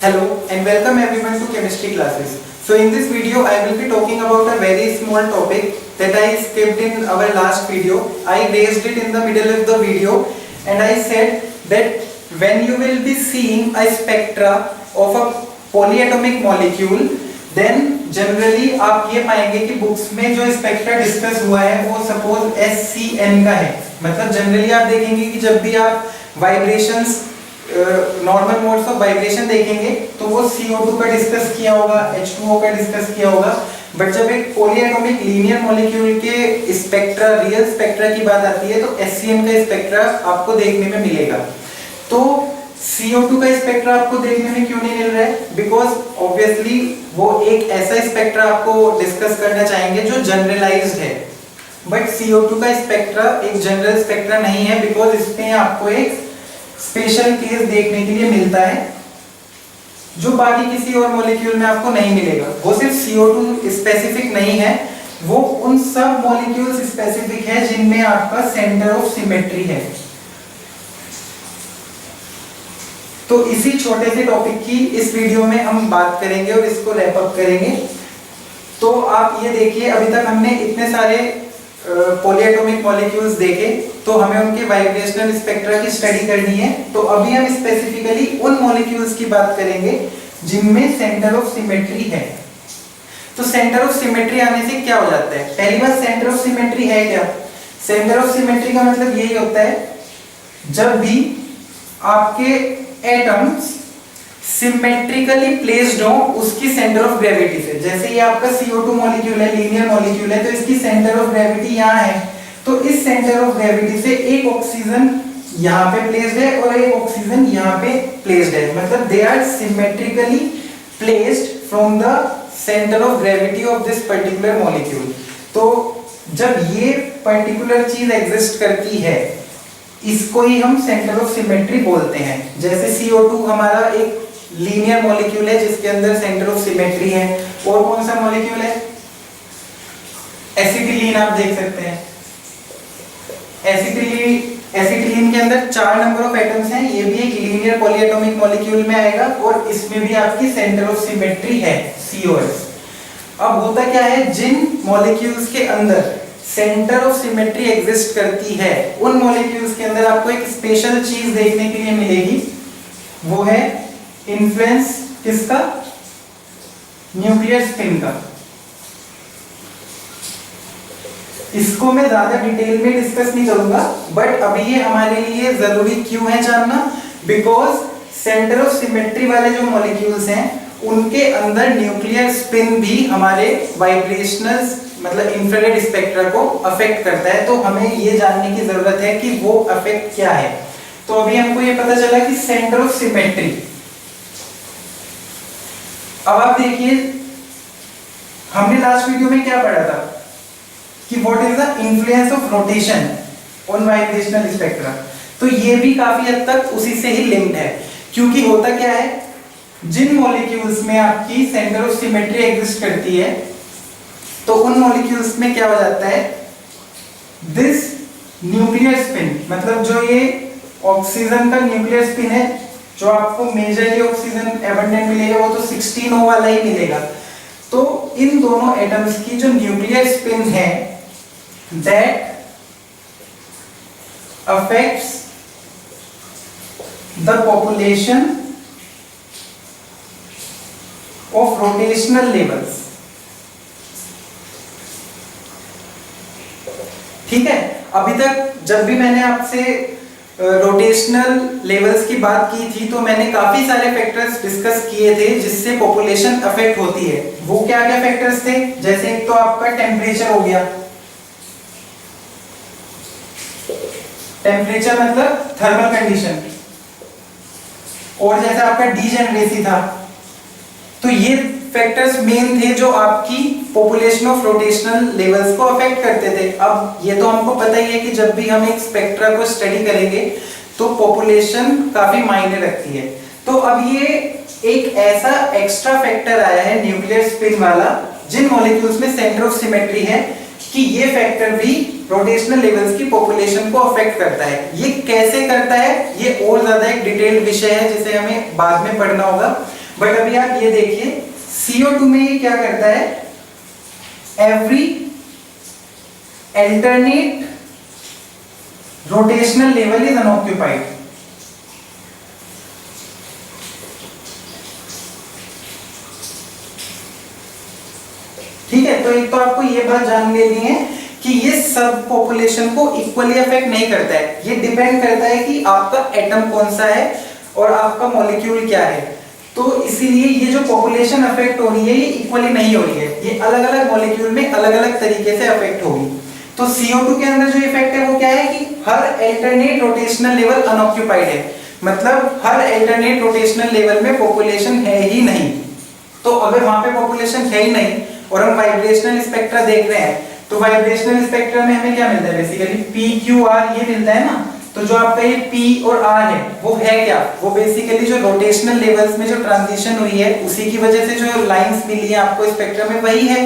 Hello and welcome everyone to chemistry classes. So in this video I will be talking about a very small topic that I skipped in our last video. I raised it in the middle of the video and I said that when you will be seeing a spectra of a polyatomic molecule, then generally आप ये पाएंगे कि books में जो spectra discuss हुआ है वो suppose SCN का है. मतलब जनरली आप देखेंगे कि जब भी आप vibrations normal modes of vibration देखेंगे तो वो CO2 का डिस्कस किया होगा, H2O का डिस्कस किया होगा. बट जब एक पॉलीएटॉमिक लीनियर मॉलिक्यूल के स्पेक्ट्रा, रियल स्पेक्ट्रा की बात आती है तो SCN का स्पेक्ट्रा आपको देखने में मिलेगा. तो CO2 का स्पेक्ट्रा आपको देखने में क्यों नहीं मिल रहा है? बिकॉज ऑब्वियसली वो एक ऐसा स्पेक्ट्रा आपको डिस्कस करना चाहेंगे जो जनरलाइज्ड है. बट CO2 का स्पेक्ट्रा एक जनरल स्पेक्ट्रा नहीं है, बिकॉज इसमें आपको एक स्पेशल केस देखने के लिए मिलता है जो बाकी किसी और मॉलिक्यूल में आपको नहीं मिलेगा. वो सिर्फ CO2 स्पेसिफिक नहीं है, वो उन सब मॉलिक्यूल्स स्पेसिफिक है जिनमें आपका सेंटर ऑफ सिमेट्री है. तो इसी छोटे से टॉपिक की इस वीडियो में हम बात करेंगे और इसको रैप अप करेंगे. तो आप ये देखिए, अभी तक हमने इतने सारे पॉलीएटॉमिक मॉलिक्यूल्स देखे, तो हमें उनके वाइब्रेशनल स्पेक्ट्रा की स्टडी करनी है. तो अभी हम स्पेसिफिकली उन मॉलिक्यूल्स की बात करेंगे जिनमें सेंटर ऑफ सिमेट्री है. तो सेंटर ऑफ सिमेट्री आने से क्या हो जाता है? पहली बात, सेंटर ऑफ सिमेट्री है क्या? सेंटर ऑफ सिमेट्री का मतलब यही होता है जब भी आपके एटम्स सिमेट्रिकली प्लेस्ड हो उसकी सेंटर ऑफ ग्रेविटी से. जैसे ये आपका CO2 मॉलिक्यूल है, लीनियर मॉलिक्यूल है, तो इसकी सेंटर ऑफ ग्रेविटी यहाँ है. तो इस सेंटर ऑफ ग्रेविटी से एक ऑक्सीजन यहाँ पे प्लेस्ड है और एक ऑक्सीजन यहाँ पे प्लेस्ड है. मतलब they are symmetrically placed from the centre of gravity of this particular molecule. तो जब ये पर्टिकुलर चीज एग्जिस्ट करती है, इसको ही हम सेंटर ऑफ सिमेट्री बोलते हैं. जैसे CO2 हमारा एक लीनियर मॉलिक्यूल है जिसके अंदर सेंटर ऑफ सिमेट्री है. और कौन सा मॉलिक्यूल है? एसिटिलीन. आप देख सकते हैं एसिटिलीन के अंदर 4 नंबर ऑफ एटम्स हैं. ये भी एक लीनियर पॉलीएटॉमिक मॉलिक्यूल में आएगा और इसमें भी आपकी सेंटर ऑफ सिमेट्री है, COS. अब होता क्या है, जिन मॉलिक्यूल्स के अंदर सेंटर ऑफ सिमेट्री एग्जिस्ट करती है उन मॉलिक्यूल्स के अंदर आपको एक स्पेशल चीज देखने के लिए मिलेगी. वो है इन्फ्लुएंस किसका? न्यूक्लियर स्पिन का. इसको मैं ज्यादा डिटेल में डिस्कस नहीं करूंगा, बट अभी ये हमारे लिए जरूरी क्यों है जानना? बिकॉज सेंटर ऑफ सिमेट्री वाले जो मॉलिक्यूल्स हैं उनके अंदर न्यूक्लियर स्पिन भी हमारे वाइब्रेशनल मतलब इंफ्रारेड स्पेक्ट्रा को अफेक्ट करता है. तो हमें ये जानने की जरूरत है कि वो अफेक्ट क्या है. तो अभी हमको ये पता चला कि सेंटर ऑफ सिमेट्री. अब आप देखिए, हमने लास्ट वीडियो में क्या पढ़ा था कि what is the influence of rotation on vibrational spectra. तो ये भी काफी हद तक उसी से ही लिंक्ड है, क्योंकि होता क्या है, जिन मॉलिक्यूल्स में आपकी सेंटर ऑफ सिमेट्री एग्जिस्ट करती है तो उन मॉलिक्यूल्स में क्या हो जाता है, दिस न्यूक्लियर स्पिन, मतलब जो ये ऑक्सीजन का न्यूक्लियर स्पिन है, जो आपको मेजरली ऑक्सीजन एबंडेंट मिलेगा वो तो 16O वाला ही मिलेगा. तो इन दोनों एटम्स की जो न्यूक्लियर स्पिन है that affects the population of rotational levels. ठीक है. अभी तक जब भी मैंने आपसे रोटेशनल लेवल्स की बात की थी तो मैंने काफी सारे फैक्टर्स डिस्कस किए थे जिससे पॉपुलेशन अफेक्ट होती है. वो क्या क्या फैक्टर्स थे? जैसे एक तो आपका टेम्परेचर हो गया. टेम्परेचर मतलब थर्मल कंडीशन. और जैसे आपका डीजेनरेसी था. तो ये फैक्टर्स मेन थे जो आपकी पॉपुलेशन ऑफ रोटेशनल लेवल्स को अफेक्ट करते थे. अब ये तो हमको पता ही है कि जब भी हम एक स्पेक्ट्रा को स्टडी करेंगे तो पॉपुलेशन काफी मायने रखती है. तो अब ये एक ऐसा एक्स्ट्रा फैक्टर आया है न्यूक्लियर स्पिन वाला जिन मॉलिक्यूल्स में सेंटर ऑफ सिमेट्री है कि ये फैक्टर भी रोटेशनल लेवल्स की पॉपुलेशन को अफेक्ट करता है। ये कैसे करता है ये और ज्यादा एक डिटेल्ड विषय है जिसे हमें बाद में पढ़ना होगा, बट अभी आप ये देखिए CO2 में ये क्या करता है, every alternate rotational level is unoccupied। ठीक है, तो एक तो आपको ये बात जान लेनी है कि ये सब पॉपुलेशन को इक्वली अफेक्ट नहीं करता है, ये डिपेंड करता है कि आपका एटम कौन सा है और आपका मॉलिक्यूल क्या है। तो इसीलिए ये जो पॉपुलेशन अफेक्ट हो रही है ये इक्वली नहीं हो रही है, ये अलग अलग मॉलिक्यूल में अलग अलग तरीके से अफेक्ट होगी। तो CO2 के अंदर जो इफेक्ट है वो क्या है कि हर अल्टरनेट रोटेशनल लेवल अनऑक्यूपाइड है, मतलब हर अल्टरनेट रोटेशनल लेवल में पॉपुलेशन है ही नहीं। तो अगर वहां पे पॉपुलेशन है ही नहीं और हम वाइब्रेशनल स्पेक्ट्रा देख रहे हैं, तो वाइब्रेशनल स्पेक्ट्रा में हमें क्या मिलता है, बेसिकली PQR ये मिलता है ना। तो जो आपका ये P और R है वो है क्या, वो बेसिकली जो रोटेशनल लेवल्स में जो ट्रांजिशन हुई है उसी की वजह से जो लाइंस मिली है आपको स्पेक्ट्रम में वही है।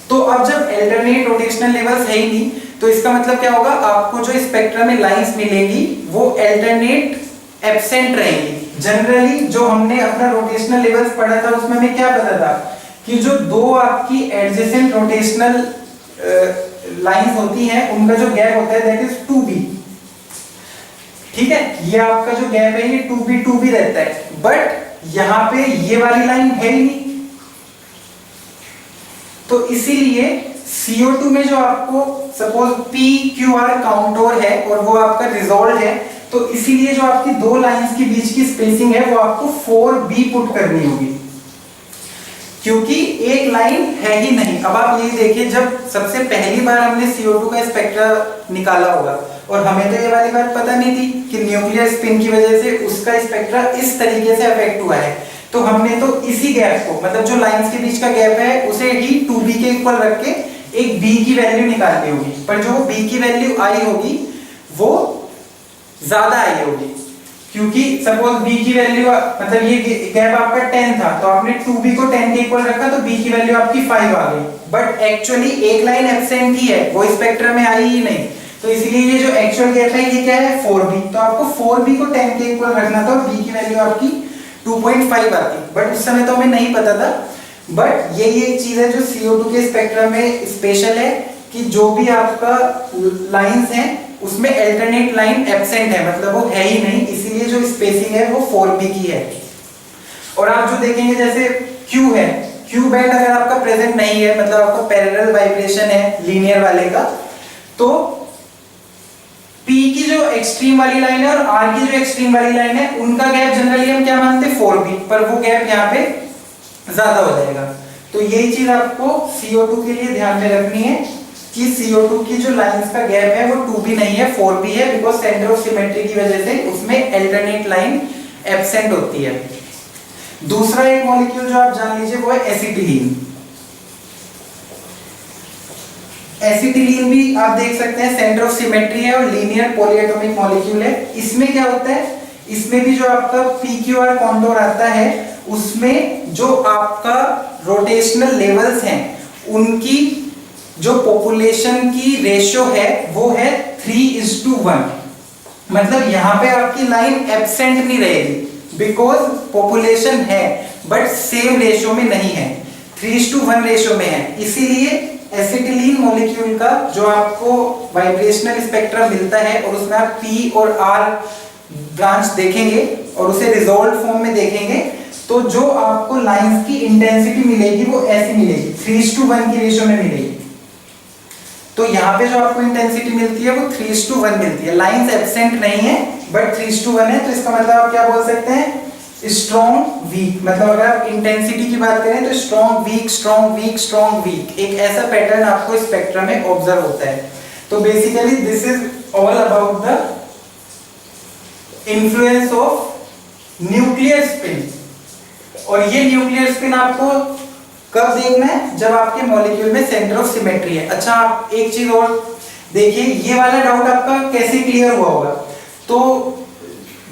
तो अब जब अल्टरनेट रोटेशनल लेवल्स है ही नहीं, तो इसका मतलब क्या होगा, आपको जो स्पेक्ट्रम में लाइंस मिलेगी वो अल्टरनेट एब्सेंट रहेंगी। जनरली जो हमने अपना रोटेशनल लेवल्स पढ़ा था उसमें हमें क्या पता था कि जो दो आपकी एडजेसेंट रोटेशनल लाइंस होती हैं उनका जो गैप होता है दैट इज 2b। ठीक है, ये आपका जो गैप है ये 2b रहता है, बट यहां पे ये वाली लाइन है ही नहीं। तो इसीलिए CO2 में जो आपको सपोज PQR काउंटोर है और वो आपका रिजॉल्व है, तो इसीलिए जो आपकी दो लाइंस के बीच की स्पेसिंग है वो आपको 4b पुट करनी होगी, क्योंकि एक लाइन है ही नहीं। अब आप यही देखिए, जब सबसे पहली बार हमने CO2 का स्पेक्ट्रा निकाला होगा और हमें तो ये वाली बात पता नहीं थी कि न्यूक्लियर स्पिन की वजह से उसका स्पेक्ट्रा इस तरीके से अफेक्ट हुआ है, तो हमने तो इसी गैप को, मतलब जो लाइंस के बीच का गैप है उसे ही 2b के इक्वल रख के एक b की वैल्यू निकालनी होगी। पर जो b की वैल्यू आई होगी वो ज्यादा आई होगी, क्योंकि सपोज b की वैल्यू, मतलब ये गैप आपका 10 था तो आपने 2b को 10 के इक्वल रखा तो b की वैल्यू आपकी 5 आ गई, बट एक्चुअली एक लाइन एब्सेंट ही है, वो स्पेक्ट्रम में आई ही नहीं। तो इसलिए ये जो एक्चुअल गैप है ये क्या है, 4b। तो आपको 4b को 10 के इक्वल रखना था, b की वैल्यू आपकी 2.5 आती, बट उस समय तो हमें नहीं पता था। बट ये एक चीज है जो CO2 के स्पेक्ट्रम में स्पेशल है कि जो भी आपका लाइंस हैं उसमें अल्टरनेट लाइन एब्सेंट है, मतलब वो है ही नहीं, इसीलिए जो स्पेसिंग है वो 4b की है। और आप जो देखेंगे जैसे Q है, Q बैंड अगर आपका प्रेजेंट नहीं है, मतलब आपका पैरेलल वाइब्रेशन है लीनियर वाले का, तो P की जो एक्सट्रीम वाली लाइन है और R की जो एक्सट्रीम वाली लाइन है उनका गैप जनरली हम क्या मानते हैं 4b, पर वो गैप यहाँ पे ज्यादा हो जाएगा। तो यही चीज आपको CO2 के लिए ध्यान में रखनी है कि CO2 की जो लाइंस का गैप है वो 2b नहीं है 4b है, बिकॉज सेंटर ऑफ सिमेट्री की वजह से उसमें अल्टरनेट लाइन एब्सेंट होती है। दूसरा एक मॉलिक्यूल जो आप जान लीजिए वो है एसिटिलीन। एसिटिलीन भी आप देख सकते हैं सेंटर ऑफ सिमेट्री है और लीनियर पॉलीएटॉमिक मॉलिक्यूल है। इसमें क्या होता है, इसमें भी जो आपका PQR कॉन्टोर आता है उसमें जो आपका रोटेशनल लेवल्स हैं उनकी जो पॉपुलेशन की रेशियो है वो है 3:1। मतलब यहाँ पे आपकी लाइन एब्सेंट नहीं रहेगी बिकॉज पॉपुलेशन है बट सेम रेशियो में नहीं है, 3:1 रेशियो में है। इसीलिए एसिटिलीन मॉलिक्यूल का जो आपको वाइब्रेशनल स्पेक्ट्रम मिलता है और उसमें आप P और R ब्रांच देखेंगे और उसे रिजॉल्व फॉर्म में देखेंगे तो जो आपको लाइंस की इंटेंसिटी मिलेगी वो ऐसी मिलेगी, 3:1 की रेशियो में मिलेगी। तो यहाँ पे जो आपको इंटेंसिटी मिलती है वो 3:1 मिलती है, लाइंस एब्सेंट नहीं है बट 3:1 है। तो इसका मतलब आप क्या बोल सकते हैं, स्ट्रॉन्ग वीक। मतलब अगर आप इंटेंसिटी की बात करें तो strong week strong week strong week, एक ऐसा पैटर्न आपको स्पेक्ट्रम में ऑब्जर्व होता है। तो basically this is all about the influence of nuclear spin. और ये न्यूक्लियर स्पिन आपको कब देखना है, जब आपके मॉलिक्यूल में सेंटर ऑफ सिमेट्री है। अच्छा आप एक चीज और देखिए, ये वाला डाउट आपका कैसे क्लियर हुआ होगा। तो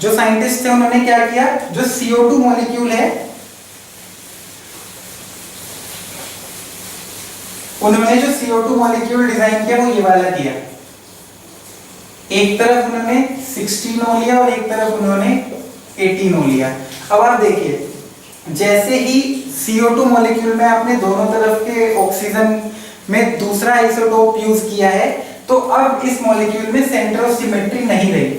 जो साइंटिस्ट थे उन्होंने क्या किया, जो CO2 मॉलिक्यूल है उन्होंने जो CO2 मॉलिक्यूल डिजाइन किया वो ये वाला किया। एक तरफ उन्होंने 16 लिया और एक तरफ उन्होंने 18 लिया। अब आप देखिए जैसे ही CO2 मॉलिक्यूल में आपने दोनों तरफ के ऑक्सीजन में दूसरा आइसोटोप यूज किया है, तो अब इस मॉलिक्यूल में सेंटर ऑफ सिमेट्री नहीं रही।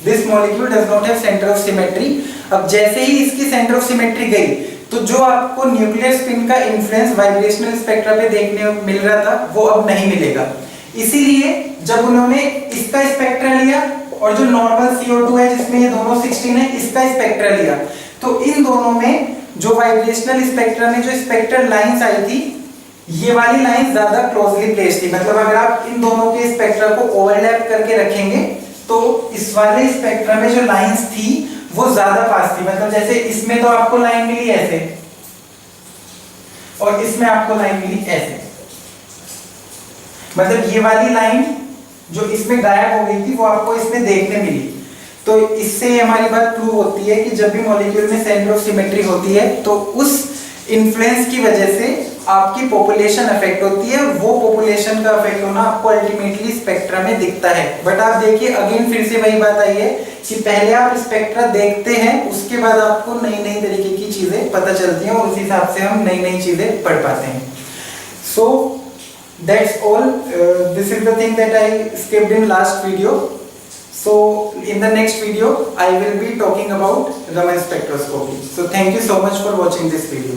This molecule does not have centre of symmetry. अब जैसे ही इसकी सेंटर ऑफ सिमेट्री गई, तो जो आपको न्यूक्लियर स्पिन का इन्फ्लुएंस वाइब्रेशनल स्पेक्ट्रा पे देखने मिल रहा था, वो अब नहीं मिलेगा। इसीलिए जब उन्होंने इसका स्पेक्ट्रा लिया और जो नॉर्मल CO2 है जिसमें ये दोनों 16 है, इसका स्पेक्ट्रा लिया, तो इन दोनों में जो वाइब्रेशनल स्पेक्ट्रा में जो स्पेक्ट्रल लाइंस आई थी, ये वाली लाइन ज्यादा क्लोजली प्लेस्ड थी। मतलब अगर आप इन दोनों के स्पेक्ट्रा को ओवरलैप करके रखेंगे, तो इस वाले स्पेक्ट्रा में जो लाइंस थी वो ज्यादा पास थी। मतलब जैसे इसमें तो आपको लाइन मिली ऐसे और इसमें आपको लाइन मिली ऐसे, मतलब ये वाली लाइन जो इसमें गायब हो गई थी वो आपको इसमें देखने मिली। तो इससे हमारी बात प्रूव होती है कि जब भी मॉलिक्यूल में सेंटर ऑफ सिमेट्री होती है, तो उस इन्फ्लुएंस की वजह से आपकी पॉपुलेशन अफेक्ट होती है। वो पॉपुलेशन का अफेक्ट होना आपको अल्टीमेटली स्पेक्ट्रा में दिखता है। बट आप देखिए, अगेन फिर से वही बात आई है कि पहले आप स्पेक्ट्रा देखते हैं, उसके बाद आपको नई नई तरीके की चीजें पता चलती हैं और उस हिसाब से हम नई नई चीजें पढ़ पाते हैं। So that's all, this is the thing that I skipped in last video. So in the next video I will be talking about Raman spectroscopy. So thank you so much for watching this video.